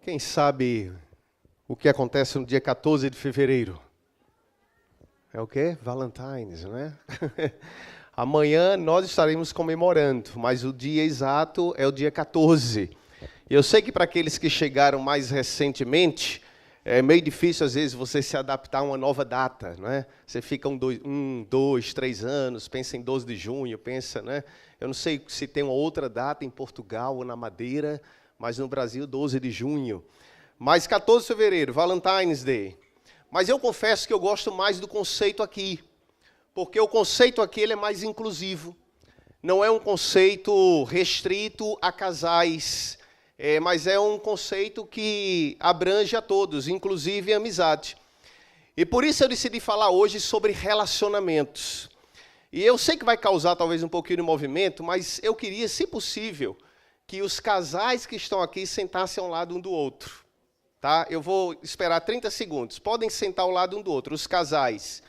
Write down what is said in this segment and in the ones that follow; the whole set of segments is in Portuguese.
Quem sabe o que acontece no dia 14 de fevereiro? É o quê? Valentine's, não é? Amanhã nós estaremos comemorando, mas o dia exato é o dia 14. Eu sei que para aqueles que chegaram mais recentemente, é meio difícil às vezes você se adaptar a uma nova data, não é? Você fica 2, 3 anos, pensa em 12 de junho, pensa, né? Eu não sei se tem uma outra data em Portugal ou na Madeira, mas no Brasil 12 de junho. Mas 14 de fevereiro, Valentine's Day. Mas eu confesso que eu gosto mais do conceito aqui, porque o conceito aqui ele é mais inclusivo. Não é um conceito restrito a casais, mas é um conceito que abrange a todos, inclusive a amizade. E por isso eu decidi falar hoje sobre relacionamentos. E eu sei que vai causar talvez um pouquinho de movimento, mas eu queria, se possível, que os casais que estão aqui sentassem ao lado um do outro. Tá? Eu vou esperar 30 segundos. Podem sentar ao lado um do outro, os casais.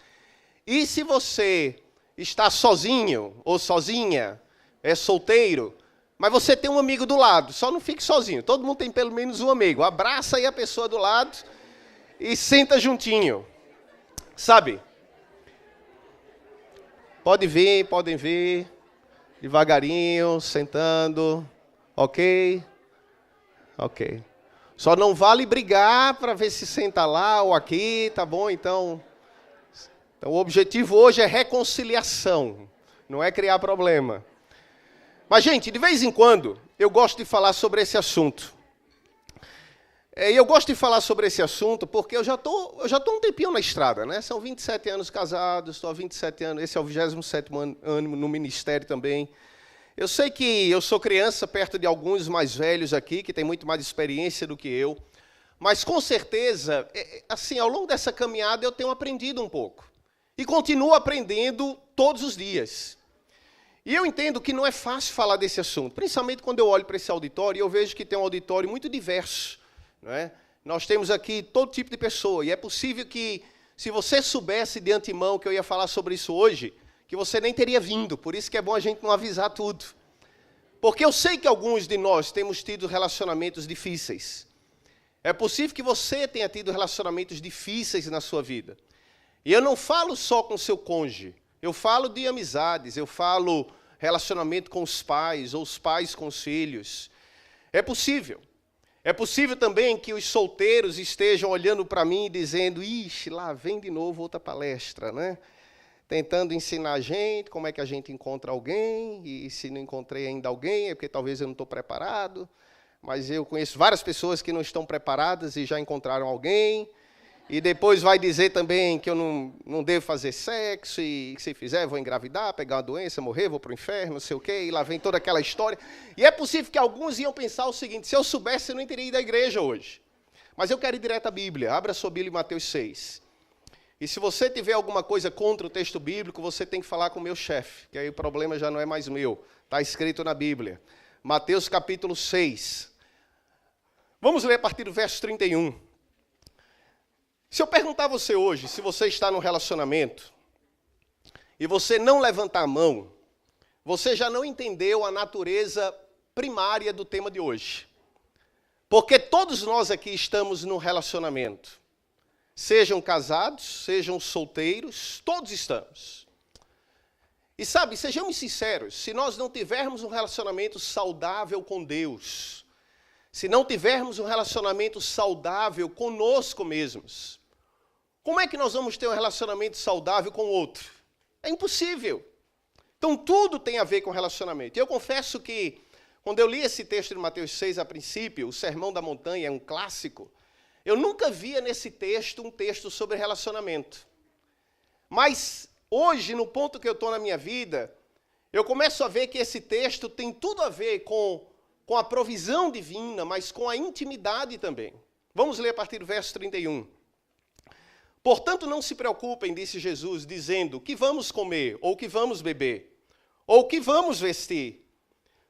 E se você está sozinho ou sozinha, é solteiro, mas você tem um amigo do lado, só não fique sozinho. Todo mundo tem pelo menos um amigo. Abraça aí a pessoa do lado e senta juntinho. Sabe? Podem vir, devagarinho, sentando. Ok? Ok. Só não vale brigar para ver se senta lá ou aqui, tá bom? Então, o objetivo hoje é reconciliação, não é criar problema. Mas, gente, de vez em quando, eu gosto de falar sobre esse assunto. E eu gosto de falar sobre esse assunto porque eu já tô um tempinho na estrada, né? São 27 anos casados, estou há 27 anos, esse é o 27º ano no ministério também. Eu sei que eu sou criança perto de alguns mais velhos aqui, que têm muito mais experiência do que eu, mas com certeza, assim, ao longo dessa caminhada eu tenho aprendido um pouco. E continuo aprendendo todos os dias. E eu entendo que não é fácil falar desse assunto, principalmente quando eu olho para esse auditório e eu vejo que tem um auditório muito diverso. Não é? Nós temos aqui todo tipo de pessoa, e é possível que, se você soubesse de antemão que eu ia falar sobre isso hoje, que você nem teria vindo, por isso que é bom a gente não avisar tudo. Porque eu sei que alguns de nós temos tido relacionamentos difíceis. É possível que você tenha tido relacionamentos difíceis na sua vida. E eu não falo só com seu cônjuge, eu falo de amizades, eu falo relacionamento com os pais, ou os pais com os filhos. É possível. É possível também que os solteiros estejam olhando para mim e dizendo, ixi, lá vem de novo outra palestra, né? Tentando ensinar a gente como é que a gente encontra alguém, e se não encontrei ainda alguém, é porque talvez eu não estou preparado, mas eu conheço várias pessoas que não estão preparadas e já encontraram alguém, e depois vai dizer também que eu não devo fazer sexo, e se fizer vou engravidar, pegar uma doença, morrer, vou para o inferno, não sei o quê, e lá vem toda aquela história. E é possível que alguns iam pensar o seguinte, se eu soubesse eu não teria ido à igreja hoje. Mas eu quero ir direto à Bíblia, abra a sua Bíblia em Mateus 6. E se você tiver alguma coisa contra o texto bíblico, você tem que falar com o meu chefe, que aí o problema já não é mais meu. Está escrito na Bíblia. Mateus capítulo 6. Vamos ler a partir do verso 31. Se eu perguntar a você hoje, se você está num relacionamento, e você não levantar a mão, você já não entendeu a natureza primária do tema de hoje. Porque todos nós aqui estamos num relacionamento. Sejam casados, sejam solteiros, todos estamos. E sabe, sejamos sinceros, se nós não tivermos um relacionamento saudável com Deus, se não tivermos um relacionamento saudável conosco mesmos, como é que nós vamos ter um relacionamento saudável com o outro? É impossível. Então tudo tem a ver com relacionamento. E eu confesso que, quando eu li esse texto de Mateus 6 a princípio, o Sermão da Montanha é um clássico, eu nunca via nesse texto um texto sobre relacionamento. Mas hoje, no ponto que eu estou na minha vida, eu começo a ver que esse texto tem tudo a ver com a provisão divina, mas com a intimidade também. Vamos ler a partir do verso 31. Portanto, não se preocupem, disse Jesus, dizendo, que vamos comer, ou que vamos beber, ou que vamos vestir,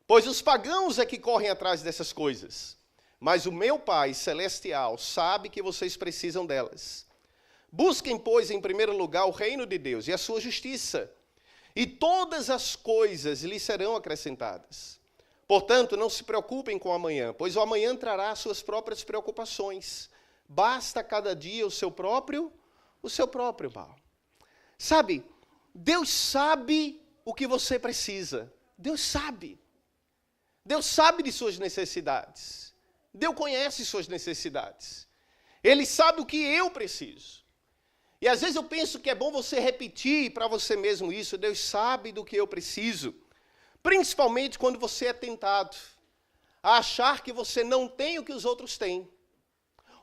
pois os pagãos é que correm atrás dessas coisas. Mas o meu Pai celestial sabe que vocês precisam delas. Busquem, pois, em primeiro lugar o reino de Deus e a sua justiça, e todas as coisas lhes serão acrescentadas. Portanto, não se preocupem com o amanhã, pois o amanhã trará suas próprias preocupações. Basta cada dia o seu próprio mal. Sabe, Deus sabe o que você precisa. Deus sabe. Deus sabe de suas necessidades. Deus conhece suas necessidades. Ele sabe o que eu preciso. E às vezes eu penso que é bom você repetir para você mesmo isso. Deus sabe do que eu preciso. Principalmente quando você é tentado a achar que você não tem o que os outros têm.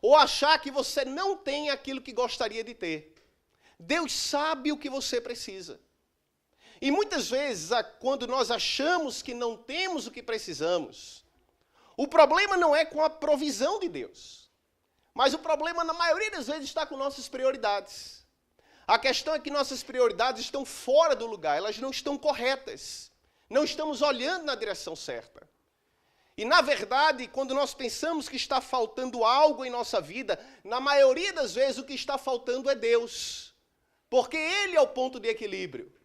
Ou achar que você não tem aquilo que gostaria de ter. Deus sabe o que você precisa. E muitas vezes, quando nós achamos que não temos o que precisamos, o problema não é com a provisão de Deus. Mas o problema, na maioria das vezes, está com nossas prioridades. A questão é que nossas prioridades estão fora do lugar, elas não estão corretas. Não estamos olhando na direção certa. E, na verdade, quando nós pensamos que está faltando algo em nossa vida, na maioria das vezes o que está faltando é Deus. Porque Ele é o ponto de equilíbrio.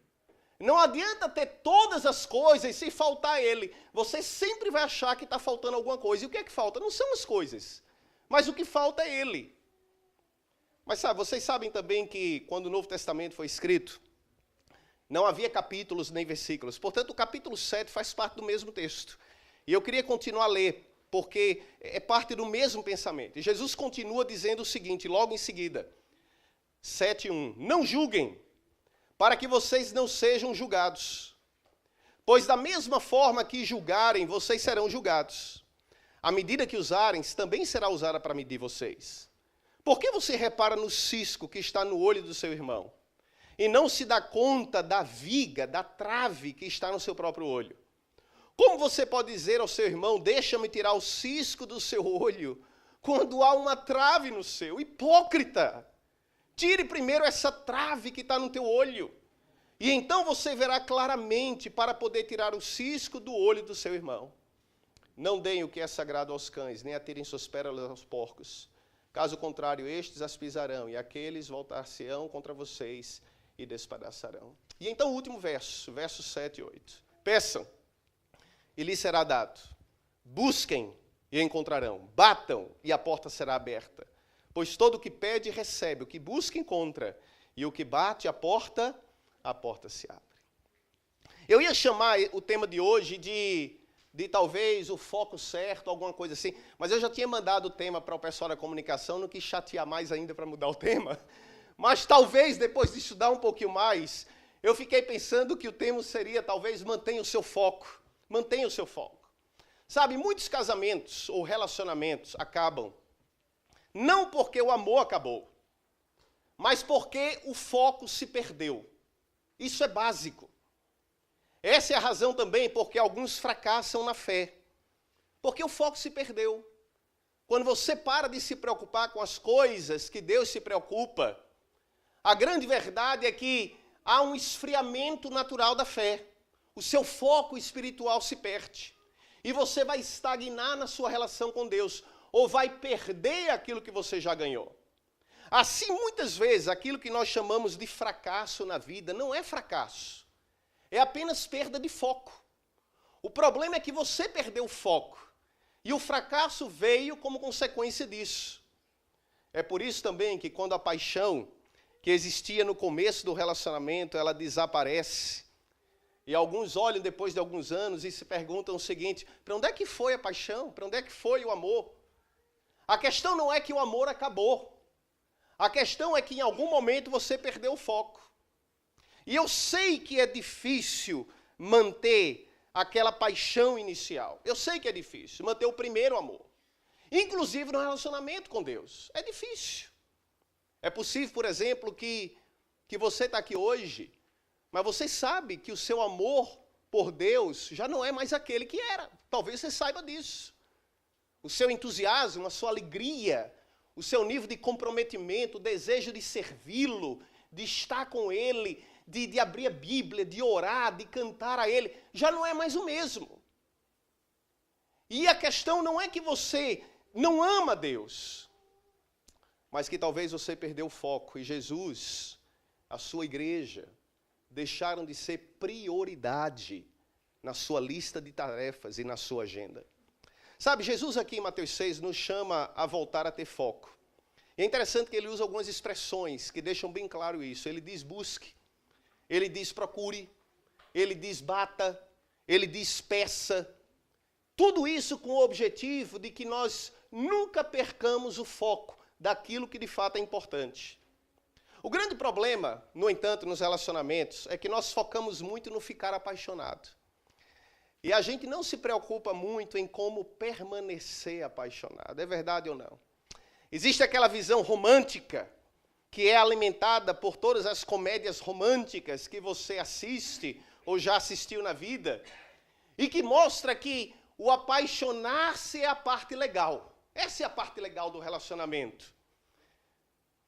Não adianta ter todas as coisas se faltar Ele. Você sempre vai achar que está faltando alguma coisa. E o que é que falta? Não são as coisas, mas o que falta é Ele. Mas sabe, vocês sabem também que quando o Novo Testamento foi escrito, não havia capítulos nem versículos. Portanto, o capítulo 7 faz parte do mesmo texto. E eu queria continuar a ler, porque é parte do mesmo pensamento. E Jesus continua dizendo o seguinte, logo em seguida, 7:1. Não julguem, para que vocês não sejam julgados. Pois da mesma forma que julgarem, vocês serão julgados. A medida que usarem, também será usada para medir vocês. Por que você repara no cisco que está no olho do seu irmão? E não se dá conta da viga, da trave que está no seu próprio olho? Como você pode dizer ao seu irmão, deixa-me tirar o cisco do seu olho, quando há uma trave no seu? Hipócrita! Tire primeiro essa trave que está no teu olho. E então você verá claramente para poder tirar o cisco do olho do seu irmão. Não deem o que é sagrado aos cães, nem atirem suas pérolas aos porcos. Caso contrário, estes as pisarão, e aqueles voltar-se-ão contra vocês e despedaçarão. E então o último verso, versos 7 e 8. Peçam, e lhes será dado. Busquem, e encontrarão. Batam, e a porta será aberta. Pois todo o que pede, recebe. O que busca, encontra. E o que bate, a porta se abre. Eu ia chamar o tema de hoje de talvez o foco certo, alguma coisa assim, mas eu já tinha mandado o tema para o pessoal da comunicação, não quis chatear mais ainda para mudar o tema. Mas talvez, depois de estudar um pouquinho mais, eu fiquei pensando que o tema seria, talvez, mantenha o seu foco. Mantenha o seu foco. Sabe, muitos casamentos ou relacionamentos acabam não porque o amor acabou, mas porque o foco se perdeu. Isso é básico. Essa é a razão também porque alguns fracassam na fé. Porque o foco se perdeu. Quando você para de se preocupar com as coisas que Deus se preocupa, a grande verdade é que há um esfriamento natural da fé. O seu foco espiritual se perde. E você vai estagnar na sua relação com Deus. Ou vai perder aquilo que você já ganhou. Assim, muitas vezes, aquilo que nós chamamos de fracasso na vida não é fracasso. É apenas perda de foco. O problema é que você perdeu o foco. E o fracasso veio como consequência disso. É por isso também que quando a paixão que existia no começo do relacionamento, ela desaparece. E alguns olham depois de alguns anos e se perguntam o seguinte, para onde é que foi a paixão? Para onde é que foi o amor? A questão não é que o amor acabou. A questão é que em algum momento você perdeu o foco. E eu sei que é difícil manter aquela paixão inicial. Eu sei que é difícil manter o primeiro amor. Inclusive no relacionamento com Deus. É difícil. É possível, por exemplo, que você está aqui hoje, mas você sabe que o seu amor por Deus já não é mais aquele que era. Talvez você saiba disso. O seu entusiasmo, a sua alegria, o seu nível de comprometimento, o desejo de servi-lo, de estar com Ele, de abrir a Bíblia, de orar, de cantar a Ele, já não é mais o mesmo. E a questão não é que você não ama Deus, mas que talvez você perdeu o foco. E Jesus, a sua igreja, deixaram de ser prioridade na sua lista de tarefas e na sua agenda. Sabe, Jesus aqui em Mateus 6 nos chama a voltar a ter foco. E é interessante que ele usa algumas expressões que deixam bem claro isso. Ele diz busque, ele diz procure, ele diz bata, ele diz peça. Tudo isso com o objetivo de que nós nunca percamos o foco daquilo que de fato é importante. O grande problema, no entanto, nos relacionamentos, é que nós focamos muito no ficar apaixonado. E a gente não se preocupa muito em como permanecer apaixonado. É verdade ou não? Existe aquela visão romântica que é alimentada por todas as comédias românticas que você assiste ou já assistiu na vida e que mostra que o apaixonar-se é a parte legal. Essa é a parte legal do relacionamento.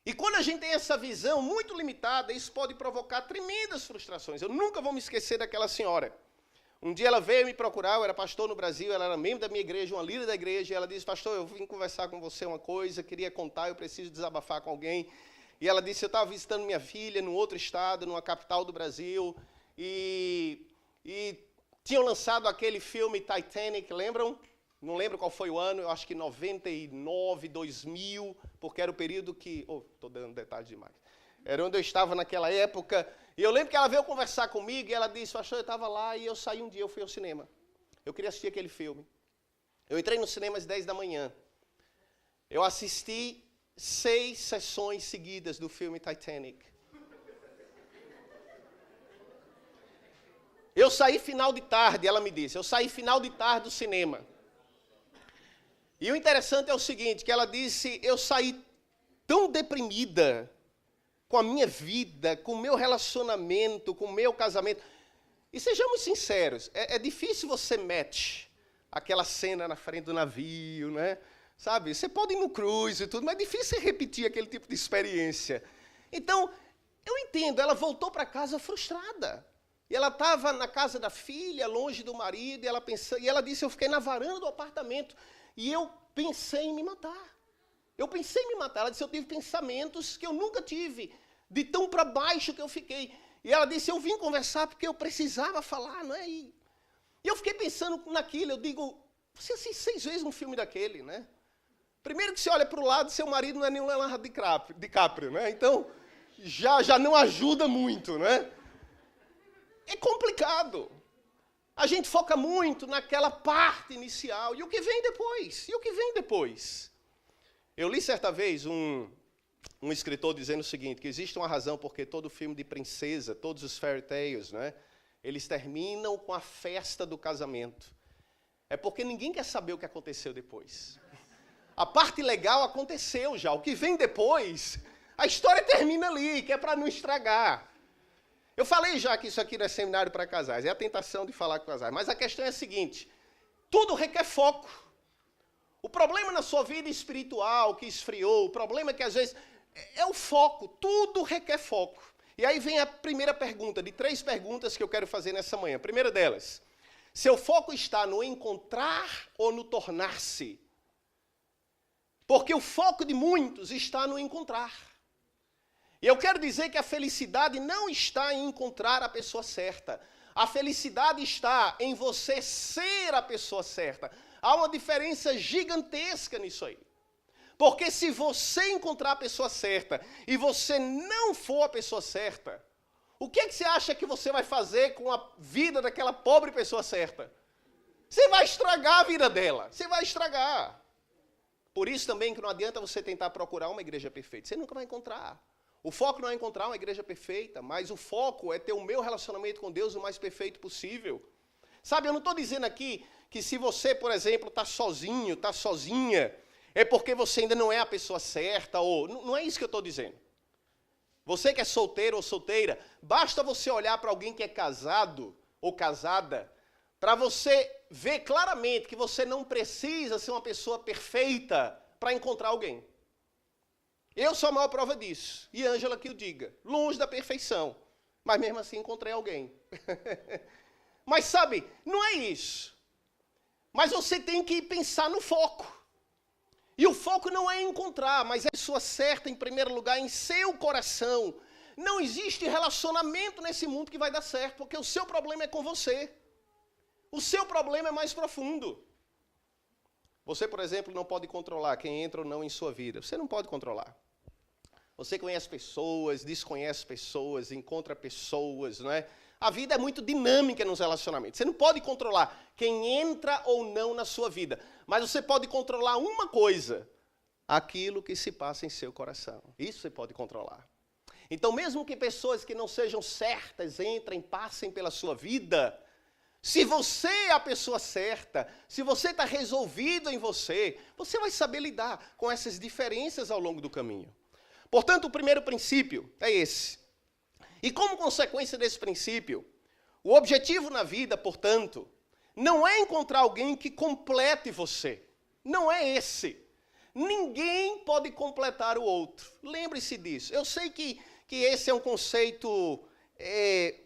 E quando a gente tem essa visão muito limitada, isso pode provocar tremendas frustrações. Eu nunca vou me esquecer daquela senhora. Um dia ela veio me procurar, eu era pastor no Brasil, ela era membro da minha igreja, uma líder da igreja, e ela disse, pastor, eu vim conversar com você uma coisa, queria contar, eu preciso desabafar com alguém. E ela disse, eu estava visitando minha filha num outro estado, numa capital do Brasil, e tinham lançado aquele filme Titanic, lembram? Não lembro qual foi o ano, eu acho que 99, 2000, porque era o período que... Estou dando detalhes demais. Era onde eu estava naquela época. E eu lembro que ela veio conversar comigo e ela disse, pastor, eu estava lá e eu saí um dia, eu fui ao cinema. Eu queria assistir aquele filme. Eu entrei no cinema às 10 da manhã. Eu assisti 6 sessões seguidas do filme Titanic. Eu saí final de tarde, ela me disse, eu saí final de tarde do cinema. E o interessante é o seguinte, que ela disse, eu saí tão deprimida com a minha vida, com o meu relacionamento, com o meu casamento. E sejamos sinceros, é difícil você match aquela cena na frente do navio, né? Sabe, você pode ir no cruise e tudo, mas é difícil repetir aquele tipo de experiência. Então, eu entendo, ela voltou para casa frustrada. E ela estava na casa da filha, longe do marido, e ela disse, eu fiquei na varanda do apartamento, e eu pensei em me matar. Eu pensei em me matar. Ela disse, eu tive pensamentos que eu nunca tive, de tão para baixo que eu fiquei. E ela disse, eu vim conversar porque eu precisava falar, não é? E eu fiquei pensando naquilo, eu digo, você assiste 6 vezes um filme daquele, né? Primeiro que você olha para o lado, seu marido não é nenhum Leonardo DiCaprio, né? Então, já não ajuda muito, né? É complicado. A gente foca muito naquela parte inicial. E o que vem depois? E o que vem depois? Eu li certa vez um escritor dizendo o seguinte, que existe uma razão porque todo filme de princesa, todos os fairy tales, né, eles terminam com a festa do casamento. É porque ninguém quer saber o que aconteceu depois. A parte legal aconteceu já. O que vem depois, a história termina ali, que é para não estragar. Eu falei já que isso aqui não é seminário para casais, é a tentação de falar com casais. Mas a questão é a seguinte, tudo requer foco. O problema na sua vida espiritual que esfriou, o problema é que às vezes é o foco, tudo requer foco. E aí vem a primeira pergunta, de 3 perguntas que eu quero fazer nessa manhã. A primeira delas, seu foco está no encontrar ou no tornar-se? Porque o foco de muitos está no encontrar. E eu quero dizer que a felicidade não está em encontrar a pessoa certa. A felicidade está em você ser a pessoa certa. Há uma diferença gigantesca nisso aí. Porque se você encontrar a pessoa certa e você não for a pessoa certa, o que é que você acha que você vai fazer com a vida daquela pobre pessoa certa? Você vai estragar a vida dela. Você vai estragar. Por isso também que não adianta você tentar procurar uma igreja perfeita. Você nunca vai encontrar. O foco não é encontrar uma igreja perfeita, mas o foco é ter o meu relacionamento com Deus o mais perfeito possível. Sabe, eu não estou dizendo aqui que se você, por exemplo, está sozinho, está sozinha, é porque você ainda não é a pessoa certa, ou não é isso que eu estou dizendo. Você que é solteiro ou solteira, basta você olhar para alguém que é casado ou casada, para você ver claramente que você não precisa ser uma pessoa perfeita para encontrar alguém. Eu sou a maior prova disso. E Ângela que o diga. Longe da perfeição. Mas mesmo assim encontrei alguém. Mas sabe, não é isso. Mas você tem que pensar no foco. E o foco não é encontrar, mas é a pessoa certa em primeiro lugar, em seu coração. Não existe relacionamento nesse mundo que vai dar certo, porque o seu problema é com você. O seu problema é mais profundo. Você, por exemplo, não pode controlar quem entra ou não em sua vida. Você não pode controlar. Você conhece pessoas, desconhece pessoas, encontra pessoas, não é? A vida é muito dinâmica nos relacionamentos. Você não pode controlar quem entra ou não na sua vida. Mas você pode controlar uma coisa: aquilo que se passa em seu coração. Isso você pode controlar. Então, mesmo que pessoas que não sejam certas entrem, passem pela sua vida, se você é a pessoa certa, se você está resolvido em você, você vai saber lidar com essas diferenças ao longo do caminho. Portanto, o primeiro princípio é esse. E como consequência desse princípio, o objetivo na vida, portanto, não é encontrar alguém que complete você. Não é esse. Ninguém pode completar o outro. Lembre-se disso. Eu sei que esse é um conceito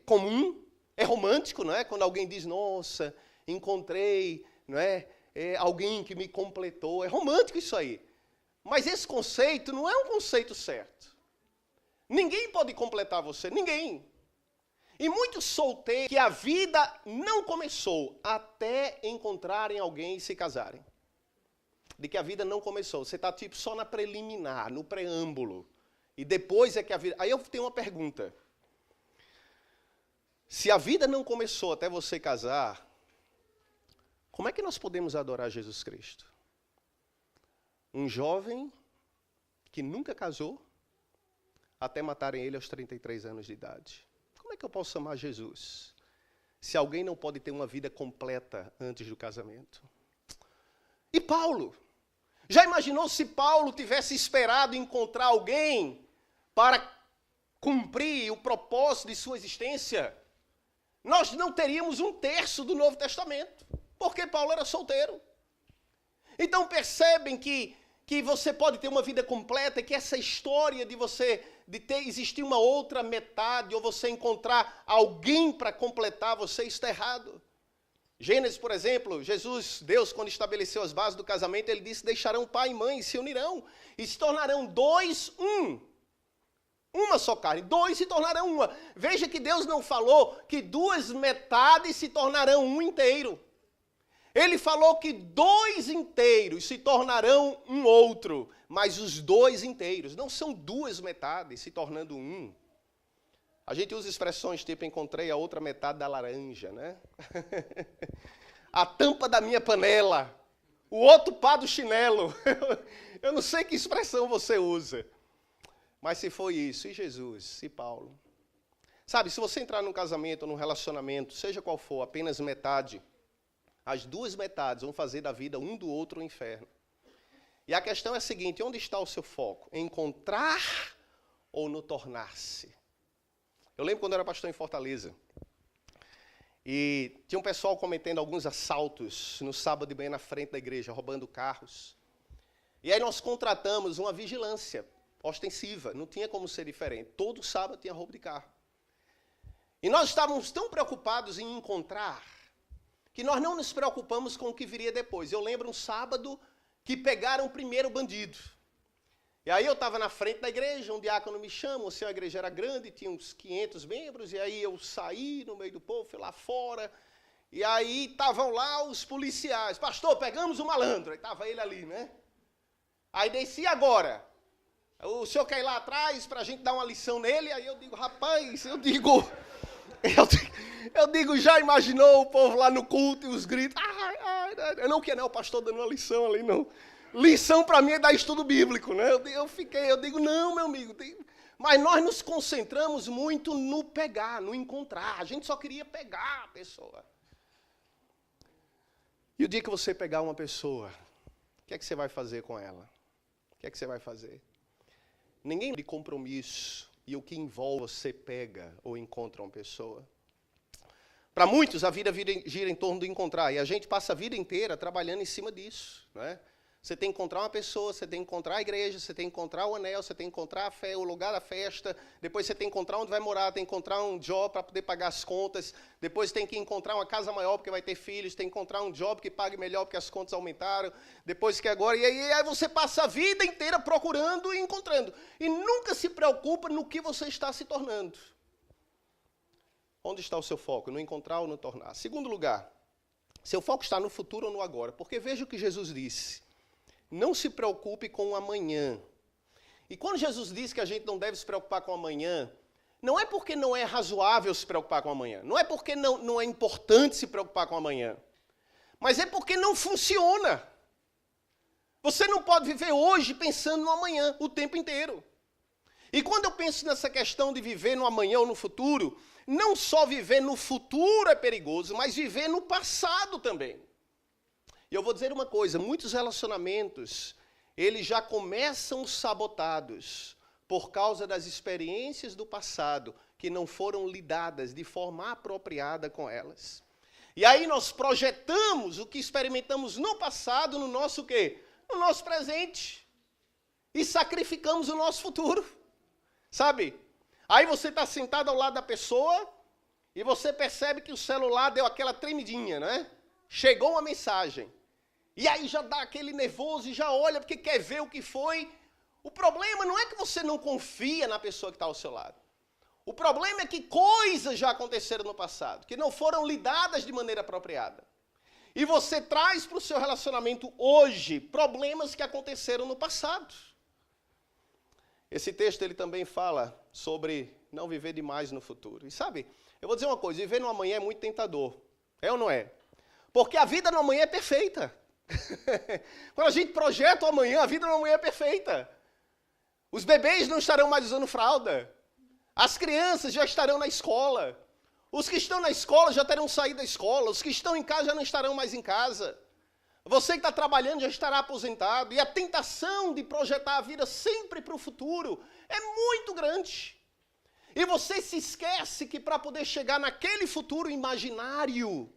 comum, é romântico, não é? Quando alguém diz, nossa, encontrei, não é? Alguém que me completou. É romântico isso aí. Mas esse conceito não é um conceito certo. Ninguém pode completar você, ninguém. E muitos solteiros que a vida não começou até encontrarem alguém e se casarem. De que a vida não começou. Você está tipo só na preliminar, no preâmbulo. E depois é que a vida... Aí eu tenho uma pergunta. Se a vida não começou até você casar, como é que nós podemos adorar Jesus Cristo? Um jovem que nunca casou, até matarem ele aos 33 anos de idade. Como é que eu posso amar Jesus se alguém não pode ter uma vida completa antes do casamento? E Paulo? Já imaginou se Paulo tivesse esperado encontrar alguém para cumprir o propósito de sua existência? Nós não teríamos um terço do Novo Testamento, porque Paulo era solteiro. Então percebem que você pode ter uma vida completa, que essa história de existir uma outra metade, ou você encontrar alguém para completar você, está errado. Gênesis, por exemplo, Deus, quando estabeleceu as bases do casamento, ele disse, deixarão pai e mãe, e se unirão, e se tornarão dois, um. Uma só carne, dois se tornarão uma. Veja que Deus não falou que duas metades se tornarão um inteiro. Ele falou que dois inteiros se tornarão um outro, mas os dois inteiros não são duas metades se tornando um. A gente usa expressões tipo, encontrei a outra metade da laranja, né? A tampa da minha panela, o outro par do chinelo. Eu não sei que expressão você usa. Mas se foi isso, e Jesus, e Paulo? Sabe, se você entrar num casamento, num relacionamento, seja qual for, apenas metade, as duas metades vão fazer da vida um do outro um inferno. E a questão é a seguinte, onde está o seu foco? Encontrar ou no tornar-se? Eu lembro quando eu era pastor em Fortaleza, e tinha um pessoal cometendo alguns assaltos no sábado de manhã na frente da igreja, roubando carros. E aí nós contratamos uma vigilância ostensiva, não tinha como ser diferente. Todo sábado tinha roubo de carro. E nós estávamos tão preocupados em encontrar, que nós não nos preocupamos com o que viria depois. Eu lembro um sábado que pegaram o primeiro bandido. E aí eu estava na frente da igreja, um diácono me chama, a igreja era grande, tinha uns 500 membros, e aí eu saí no meio do povo, fui lá fora, e aí estavam lá os policiais. Pastor, pegamos o malandro. Aí estava ele ali, né? Aí desci agora. O senhor quer ir lá atrás para a gente dar uma lição nele? Aí eu digo, rapaz, eu digo, já imaginou o povo lá no culto e os gritos? Eu não quero, não, o pastor dando uma lição ali, não. Lição para mim é dar estudo bíblico, né? Eu digo, não, meu amigo. Mas nós nos concentramos muito no pegar, no encontrar. A gente só queria pegar a pessoa. E o dia que você pegar uma pessoa, o que é que você vai fazer com ela? O que é que você vai fazer? Ninguém de compromisso e o que envolve você pega ou encontra uma pessoa. Para muitos, a vida gira em torno do encontrar. E a gente passa a vida inteira trabalhando em cima disso, não é? Você tem que encontrar uma pessoa, você tem que encontrar a igreja, você tem que encontrar o anel, você tem que encontrar a fé, o lugar da festa, depois você tem que encontrar onde vai morar, tem que encontrar um job para poder pagar as contas, depois tem que encontrar uma casa maior porque vai ter filhos, tem que encontrar um job que pague melhor porque as contas aumentaram, depois que agora... E aí você passa a vida inteira procurando e encontrando. E nunca se preocupa no que você está se tornando. Onde está o seu foco? No encontrar ou no tornar? Segundo lugar, Seu foco está no futuro ou no agora? Porque veja o que Jesus disse. Não se preocupe com o amanhã. E quando Jesus disse que a gente não deve se preocupar com o amanhã, não é porque não é razoável se preocupar com o amanhã. Não é porque não é importante se preocupar com o amanhã. Mas é porque não funciona. Você não pode viver hoje pensando no amanhã o tempo inteiro. E quando eu penso nessa questão de viver no amanhã ou no futuro, não só viver no futuro é perigoso, mas viver no passado também. E eu vou dizer uma coisa, muitos relacionamentos, eles já começam sabotados por causa das experiências do passado, que não foram lidadas de forma apropriada com elas. E aí nós projetamos o que experimentamos no passado, no nosso quê? No nosso presente. E sacrificamos o nosso futuro. Sabe? Aí você está sentado ao lado da pessoa e você percebe que o celular deu aquela tremidinha, né? Chegou uma mensagem. E aí já dá aquele nervoso e já olha porque quer ver o que foi. O problema não é que você não confia na pessoa que está ao seu lado. O problema é que coisas já aconteceram no passado, que não foram lidadas de maneira apropriada. E você traz para o seu relacionamento hoje problemas que aconteceram no passado. Esse texto ele também fala sobre não viver demais no futuro. E sabe, eu vou dizer uma coisa, viver no amanhã é muito tentador. É ou não é? Porque a vida no amanhã é perfeita. Quando a gente projeta o amanhã, a vida no amanhã é perfeita. Os bebês não estarão mais usando fralda. As crianças já estarão na escola. Os que estão na escola já terão saído da escola. Os que estão em casa já não estarão mais em casa. Você que está trabalhando já estará aposentado. E a tentação de projetar a vida sempre para o futuro é muito grande. E você se esquece que para poder chegar naquele futuro imaginário,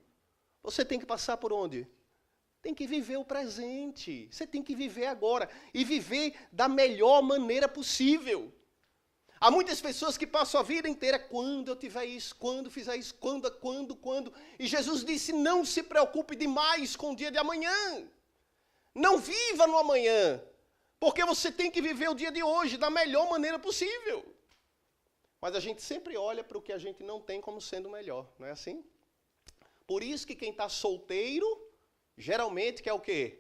você tem que passar por onde? Tem que viver o presente. Você tem que viver agora. E viver da melhor maneira possível. Há muitas pessoas que passam a vida inteira, quando eu tiver isso, quando fizer isso, quando. E Jesus disse, não se preocupe demais com o dia de amanhã. Não viva no amanhã. Porque você tem que viver o dia de hoje da melhor maneira possível. Mas a gente sempre olha para o que a gente não tem como sendo melhor, não é assim? Por isso que quem está solteiro, geralmente quer o quê?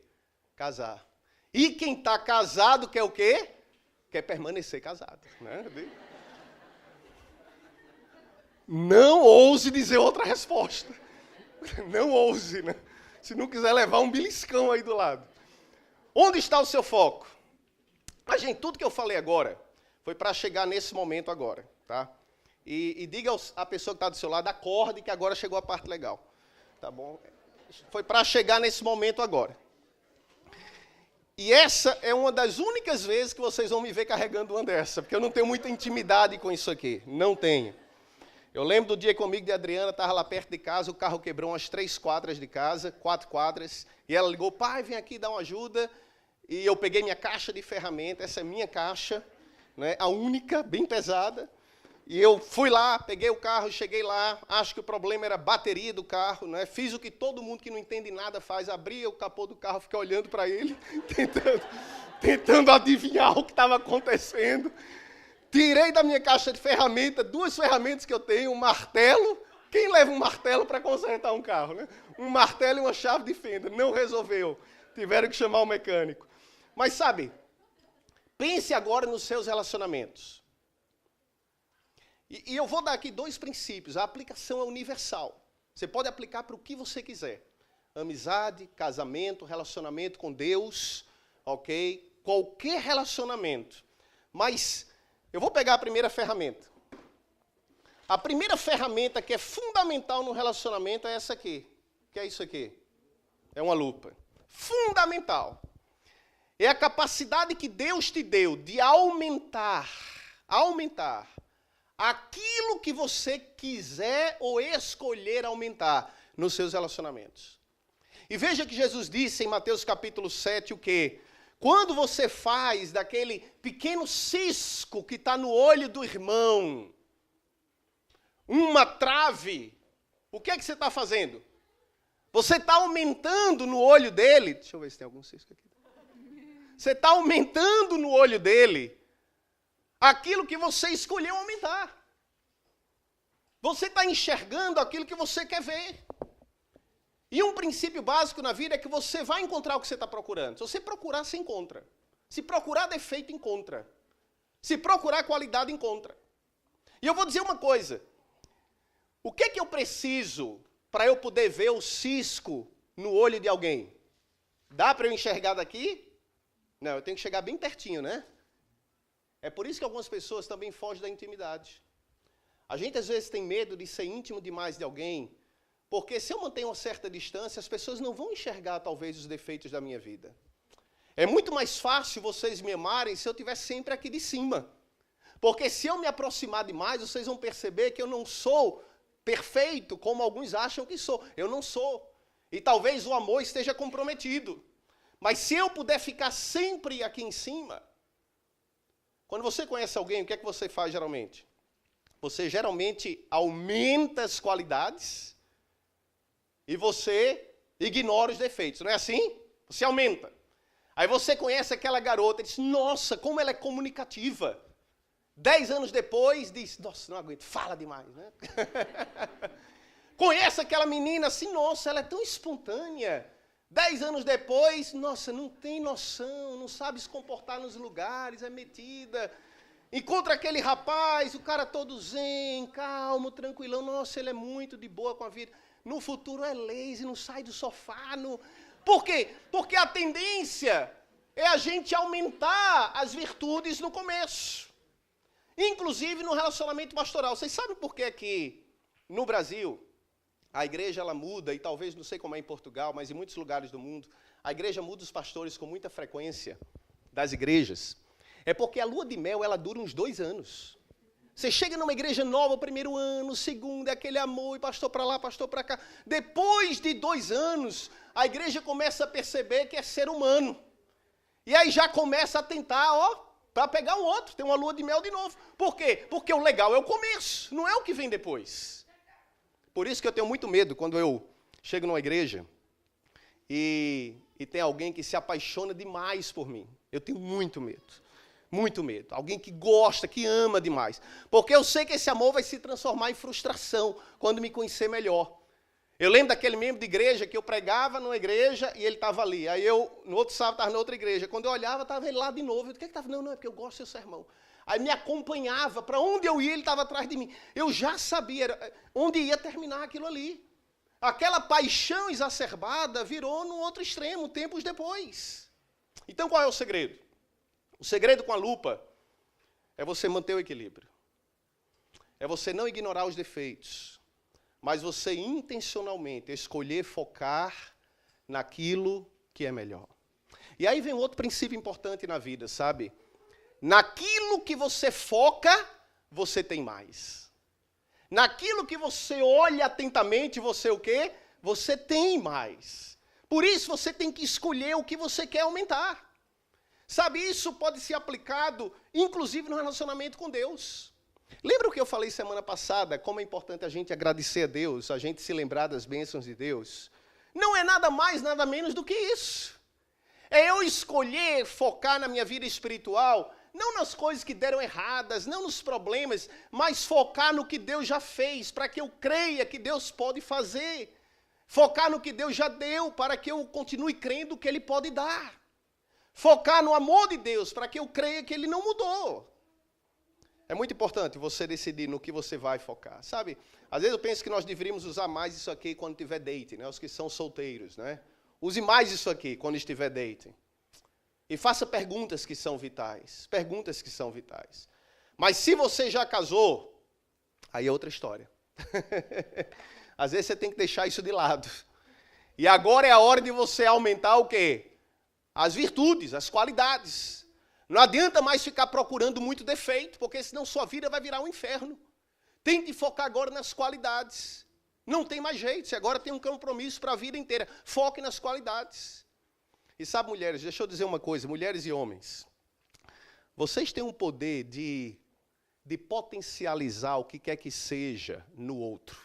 Casar. E quem está casado quer o quê? Quer permanecer casado. Né? Não ouse dizer outra resposta. Não ouse, né? Se não quiser levar um beliscão aí do lado. Onde está o seu foco? Mas, gente, tudo que eu falei agora foi para chegar nesse momento agora. Tá? E diga à pessoa que está do seu lado, acorde que agora chegou a parte legal. Tá bom? Foi para chegar nesse momento agora. E essa é uma das únicas vezes que vocês vão me ver carregando uma dessa, porque eu não tenho muita intimidade com isso aqui. Não tenho. Eu lembro do dia comigo de Adriana, estava lá perto de casa, o carro quebrou umas 3 quadras de casa, 4 quadras, e ela ligou, pai, vem aqui dar uma ajuda. E eu peguei minha caixa de ferramenta, essa é minha caixa, né, a única, bem pesada. E eu fui lá, peguei o carro, cheguei lá, acho que o problema era a bateria do carro, né? Fiz o que todo mundo que não entende nada faz, abri o capô do carro, fiquei olhando para ele, tentando adivinhar o que estava acontecendo. Tirei da minha caixa de ferramenta 2 ferramentas que eu tenho, um martelo. Quem leva um martelo para consertar um carro, né? Um martelo e uma chave de fenda. Não resolveu. Tiveram que chamar o mecânico. Mas sabe, pense agora nos seus relacionamentos. E eu vou dar aqui 2 princípios. A aplicação é universal. Você pode aplicar para o que você quiser. Amizade, casamento, relacionamento com Deus, ok? Qualquer relacionamento. Mas eu vou pegar a primeira ferramenta. A primeira ferramenta que é fundamental no relacionamento é essa aqui. O que é isso aqui? É uma lupa. Fundamental. É a capacidade que Deus te deu de aumentar aquilo que você quiser ou escolher aumentar nos seus relacionamentos. E veja que Jesus disse em Mateus capítulo 7 o quê? Quando você faz daquele pequeno cisco que está no olho do irmão uma trave, o que é que você está fazendo? Você está aumentando no olho dele. Deixa eu ver se tem algum cisco aqui. Você está aumentando no olho dele aquilo que você escolheu aumentar. Você está enxergando aquilo que você quer ver. E um princípio básico na vida é que você vai encontrar o que você está procurando. Se você procurar, você encontra. Se procurar defeito, encontra. Se procurar qualidade, encontra. E eu vou dizer uma coisa. O que é que eu preciso para eu poder ver o cisco no olho de alguém? Dá para eu enxergar daqui? Não, eu tenho que chegar bem pertinho, né? É por isso que algumas pessoas também fogem da intimidade. A gente às vezes tem medo de ser íntimo demais de alguém, porque se eu mantenho uma certa distância, as pessoas não vão enxergar talvez os defeitos da minha vida. É muito mais fácil vocês me amarem se eu estiver sempre aqui de cima. Porque se eu me aproximar demais, vocês vão perceber que eu não sou perfeito, como alguns acham que sou. Eu não sou. E talvez o amor esteja comprometido. Mas se eu puder ficar sempre aqui em cima, quando você conhece alguém, o que é que você faz geralmente? Você geralmente aumenta as qualidades e você ignora os defeitos, não é assim? Você aumenta. Aí você conhece aquela garota e diz, nossa, como ela é comunicativa. 10 anos depois, diz, nossa, não aguento, fala demais, né? Conhece aquela menina assim, nossa, ela é tão espontânea. 10 anos depois, nossa, não tem noção, não sabe se comportar nos lugares, é metida. Encontra aquele rapaz, o cara todo zen, calmo, tranquilão, nossa, ele é muito de boa com a vida. No futuro é lazy, não sai do sofá. Por quê? Porque a tendência é a gente aumentar as virtudes no começo. Inclusive no relacionamento pastoral. Vocês sabem por que aqui no Brasil a igreja ela muda, e talvez não sei como é em Portugal, mas em muitos lugares do mundo, a igreja muda os pastores com muita frequência das igrejas? É porque a lua de mel ela dura uns 2 anos. Você chega numa igreja nova, o primeiro ano, o segundo, é aquele amor, e pastor para lá, pastor para cá. Depois de 2 anos, a igreja começa a perceber que é ser humano. E aí já começa a tentar, para pegar um outro, tem uma lua de mel de novo. Por quê? Porque o legal é o começo, não é o que vem depois. Por isso que eu tenho muito medo quando eu chego numa igreja e tem alguém que se apaixona demais por mim. Eu tenho muito medo. Muito medo. Alguém que gosta, que ama demais. Porque eu sei que esse amor vai se transformar em frustração quando me conhecer melhor. Eu lembro daquele membro de igreja que eu pregava numa igreja e ele estava ali. Aí eu, no outro sábado, estava na outra igreja. Quando eu olhava, estava ele lá de novo. Eu disse, o que estava? Não, é porque eu gosto do seu sermão. Aí me acompanhava. Para onde eu ia, ele estava atrás de mim. Eu já sabia onde ia terminar aquilo ali. Aquela paixão exacerbada virou no outro extremo, tempos depois. Então qual é o segredo? O segredo com a lupa é você manter o equilíbrio. É você não ignorar os defeitos, mas você intencionalmente escolher focar naquilo que é melhor. E aí vem outro princípio importante na vida, sabe? Naquilo que você foca, você tem mais. Naquilo que você olha atentamente, você o quê? Você tem mais. Por isso você tem que escolher o que você quer aumentar. Sabe, isso pode ser aplicado, inclusive, no relacionamento com Deus. Lembra o que eu falei semana passada, como é importante a gente agradecer a Deus, a gente se lembrar das bênçãos de Deus? Não é nada mais, nada menos do que isso. É eu escolher focar na minha vida espiritual, não nas coisas que deram erradas, não nos problemas, mas focar no que Deus já fez, para que eu creia que Deus pode fazer. Focar no que Deus já deu, para que eu continue crendo que Ele pode dar. Focar no amor de Deus, para que eu creia que Ele não mudou. É muito importante você decidir no que você vai focar, sabe? Às vezes eu penso que nós deveríamos usar mais isso aqui quando tiver date, né? Os que são solteiros, né? Use mais isso aqui quando estiver dating. E faça perguntas que são vitais. Perguntas que são vitais. Mas se você já casou, aí é outra história. Às vezes você tem que deixar isso de lado. E agora é a hora de você aumentar o quê? As virtudes, as qualidades. Não adianta mais ficar procurando muito defeito, porque senão sua vida vai virar um inferno. Tente focar agora nas qualidades. Não tem mais jeito, você agora tem um compromisso para a vida inteira. Foque nas qualidades. E sabe, mulheres, deixa eu dizer uma coisa, mulheres e homens. Vocês têm um poder de potencializar o que quer que seja no outro.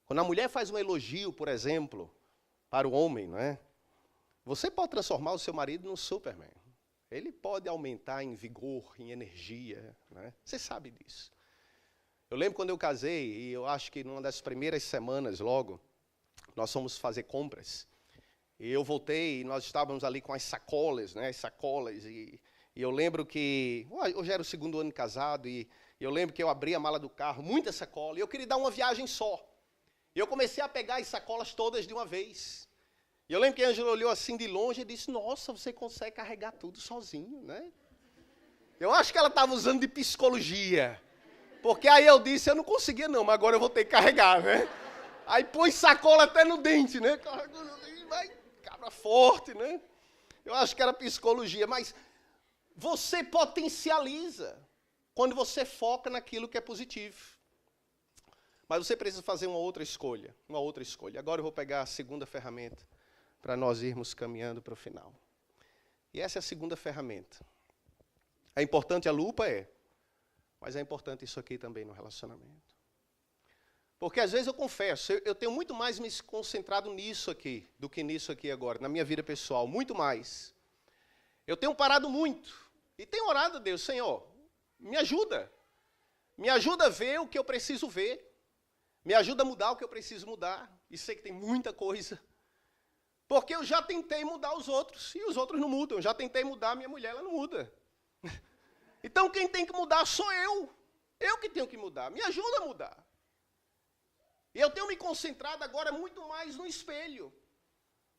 Quando a mulher faz um elogio, por exemplo, para o homem, não é? Você pode transformar o seu marido num Superman. Ele pode aumentar em vigor, em energia, né? Você sabe disso. Eu lembro quando eu casei, e eu acho que numa das primeiras semanas logo, nós fomos fazer compras. E eu voltei e nós estávamos ali com as sacolas, né? As sacolas. E eu lembro que... Hoje era o 2º ano de casado e eu lembro que eu abri a mala do carro, muita sacola, e eu queria dar uma viagem só. E eu comecei a pegar as sacolas todas de uma vez. E eu lembro que a Ângela olhou assim de longe e disse, nossa, você consegue carregar tudo sozinho, né? Eu acho que ela estava usando de psicologia. Porque aí eu disse, eu não conseguia não, mas agora eu vou ter que carregar, né? Aí põe sacola até no dente, né? Vai, cabra forte, né? Eu acho que era psicologia, mas você potencializa quando você foca naquilo que é positivo. Mas você precisa fazer uma outra escolha. Agora eu vou pegar a segunda ferramenta para nós irmos caminhando para o final. E essa é a segunda ferramenta. É importante a lupa? Mas é importante isso aqui também no relacionamento. Porque às vezes eu confesso, eu tenho muito mais me concentrado nisso aqui, do que nisso aqui agora, na minha vida pessoal, muito mais. Eu tenho parado muito, e tenho orado a Deus, Senhor, me ajuda. Me ajuda a ver o que eu preciso ver. Me ajuda a mudar o que eu preciso mudar. E sei que tem muita coisa. Porque eu já tentei mudar os outros, e os outros não mudam. Eu já tentei mudar a minha mulher, ela não muda. Então quem tem que mudar sou eu. Eu que tenho que mudar. Me ajuda a mudar. E eu tenho me concentrado agora muito mais no espelho.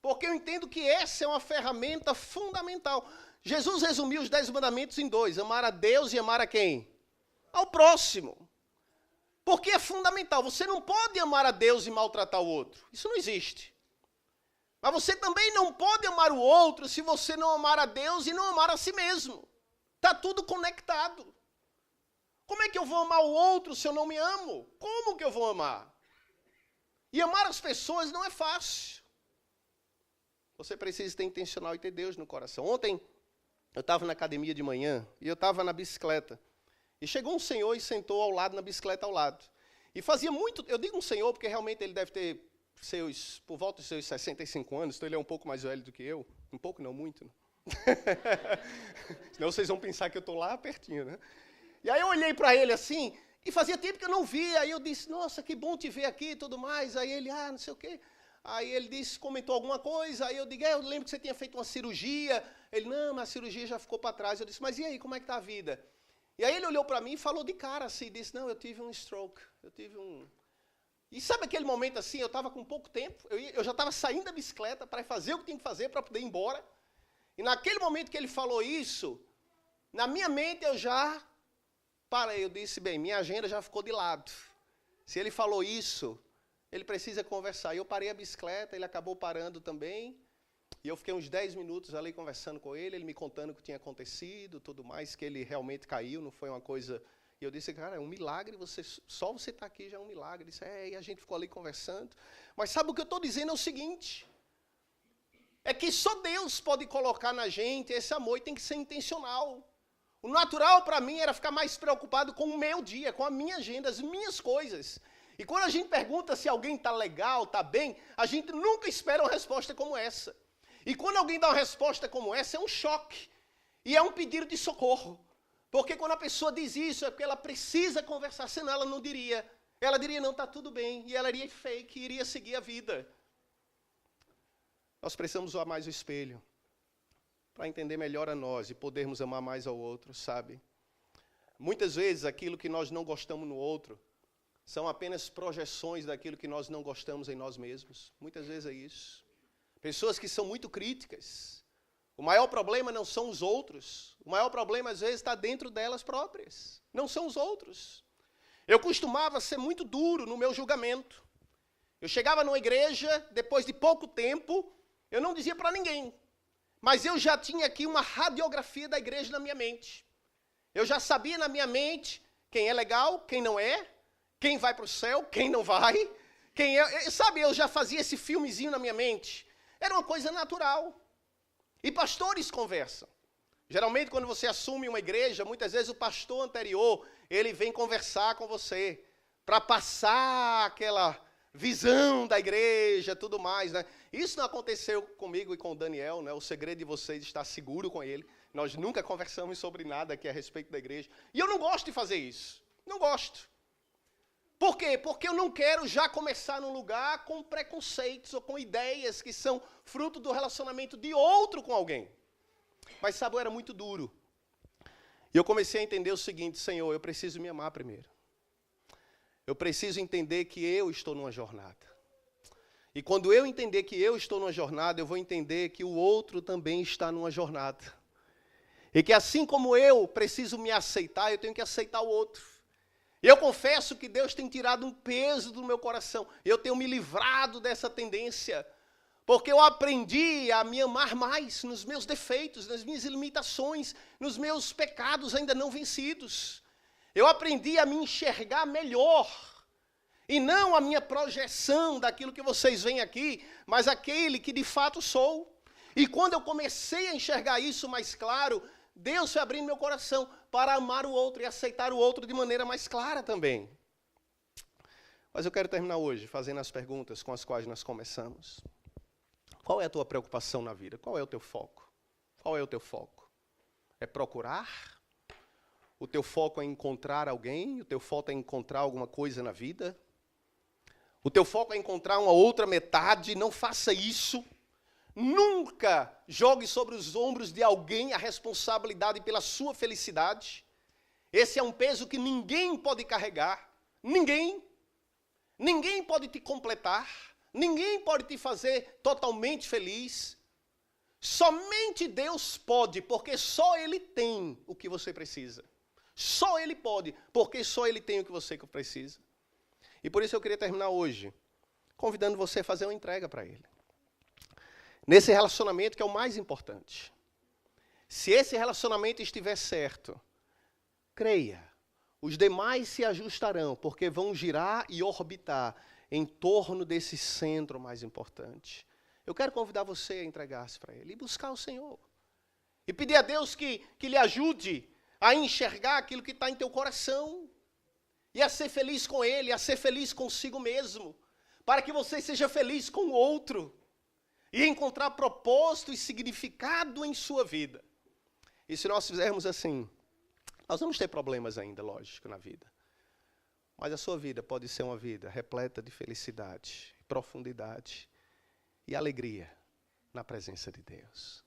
Porque eu entendo que essa é uma ferramenta fundamental. Jesus resumiu os 10 mandamentos em 2. Amar a Deus e amar a quem? Ao próximo. Porque é fundamental. Você não pode amar a Deus e maltratar o outro. Isso não existe. Mas você também não pode amar o outro se você não amar a Deus e não amar a si mesmo. Está tudo conectado. Como é que eu vou amar o outro se eu não me amo? Como que eu vou amar? E amar as pessoas não é fácil. Você precisa ter intencional e ter Deus no coração. Ontem, eu estava na academia de manhã e eu estava na bicicleta. E chegou um senhor e sentou ao lado, na bicicleta ao lado. E fazia muito... Eu digo um senhor porque realmente ele deve ter por volta dos seus 65 anos, então ele é um pouco mais velho do que eu. Um pouco não, muito. Né? Senão vocês vão pensar que eu estou lá pertinho, né? E aí eu olhei para ele assim, e fazia tempo que eu não via. Aí eu disse, nossa, que bom te ver aqui e tudo mais. Aí ele, não sei o quê. Aí ele disse, comentou alguma coisa. Aí eu digo, eu lembro que você tinha feito uma cirurgia. Ele, não, mas a cirurgia já ficou para trás. Eu disse, mas e aí, como é que está a vida? E aí ele olhou para mim e falou de cara assim, disse, não, eu tive um stroke. E sabe aquele momento assim, eu estava com pouco tempo, eu já estava saindo da bicicleta para fazer o que tinha que fazer para poder ir embora. E naquele momento que ele falou isso, na minha mente eu já parei, eu disse, bem, minha agenda já ficou de lado. Se ele falou isso, ele precisa conversar. E eu parei a bicicleta, ele acabou parando também. E eu fiquei uns 10 minutos ali conversando com ele me contando o que tinha acontecido, tudo mais, que ele realmente caiu, não foi uma coisa... E eu disse, cara, é um milagre, só você estar aqui já é um milagre. Ele disse, e a gente ficou ali conversando. Mas sabe o que eu estou dizendo é o seguinte, é que só Deus pode colocar na gente esse amor e tem que ser intencional. O natural para mim era ficar mais preocupado com o meu dia, com a minha agenda, as minhas coisas. E quando a gente pergunta se alguém está legal, está bem, a gente nunca espera uma resposta como essa. E quando alguém dá uma resposta como essa, é um choque. E é um pedido de socorro. Porque quando a pessoa diz isso, é porque ela precisa conversar, senão ela não diria. Ela diria, não, está tudo bem. E ela iria fake, iria seguir a vida. Nós precisamos usar mais o espelho para entender melhor a nós e podermos amar mais ao outro, sabe? Muitas vezes aquilo que nós não gostamos no outro são apenas projeções daquilo que nós não gostamos em nós mesmos. Muitas vezes é isso. Pessoas que são muito críticas. O maior problema não são os outros. O maior problema, às vezes, está dentro delas próprias. Não são os outros. Eu costumava ser muito duro no meu julgamento. Eu chegava numa igreja, depois de pouco tempo, eu não dizia para ninguém. Mas eu já tinha aqui uma radiografia da igreja na minha mente. Eu já sabia na minha mente quem é legal, quem não é, quem vai para o céu, quem não vai. Quem é, sabe, eu já fazia esse filmezinho na minha mente. Era uma coisa natural. E pastores conversam. Geralmente, quando você assume uma igreja, muitas vezes o pastor anterior, ele vem conversar com você para passar aquela visão da igreja, tudo mais, né? Isso não aconteceu comigo e com o Daniel, né? O segredo de vocês estar seguro com ele. Nós nunca conversamos sobre nada aqui a respeito da igreja. E eu não gosto de fazer isso. Não gosto. Por quê? Porque eu não quero já começar num lugar com preconceitos ou com ideias que são fruto do relacionamento de outro com alguém. Mas sabe, eu era muito duro. E eu comecei a entender o seguinte: Senhor, eu preciso me amar primeiro. Eu preciso entender que eu estou numa jornada. E quando eu entender que eu estou numa jornada, eu vou entender que o outro também está numa jornada. E que assim como eu preciso me aceitar, eu tenho que aceitar o outro. E eu confesso que Deus tem tirado um peso do meu coração. Eu tenho me livrado dessa tendência. Porque eu aprendi a me amar mais nos meus defeitos, nas minhas limitações, nos meus pecados ainda não vencidos. Eu aprendi a me enxergar melhor. E não a minha projeção daquilo que vocês veem aqui, mas aquele que de fato sou. E quando eu comecei a enxergar isso mais claro, Deus foi abrindo meu coração para amar o outro e aceitar o outro de maneira mais clara também. Mas eu quero terminar hoje fazendo as perguntas com as quais nós começamos. Qual é a tua preocupação na vida? Qual é o teu foco? Qual é o teu foco? É procurar? O teu foco é encontrar alguém? O teu foco é encontrar alguma coisa na vida? O teu foco é encontrar uma outra metade? Não faça isso. Nunca jogue sobre os ombros de alguém a responsabilidade pela sua felicidade. Esse é um peso que ninguém pode carregar. Ninguém. Ninguém pode te completar. Ninguém pode te fazer totalmente feliz. Somente Deus pode, porque só Ele tem o que você precisa. Só Ele pode, porque só Ele tem o que você precisa. E por isso eu queria terminar hoje convidando você a fazer uma entrega para Ele. Nesse relacionamento que é o mais importante. Se esse relacionamento estiver certo, creia, os demais se ajustarão, porque vão girar e orbitar em torno desse centro mais importante. Eu quero convidar você a entregar-se para Ele e buscar o Senhor. E pedir a Deus que lhe ajude a enxergar aquilo que está em teu coração. E a ser feliz com Ele, a ser feliz consigo mesmo. Para que você seja feliz com o outro. E encontrar propósito e significado em sua vida. E se nós fizermos assim, nós vamos ter problemas ainda, lógico, na vida. Mas a sua vida pode ser uma vida repleta de felicidade, profundidade e alegria na presença de Deus.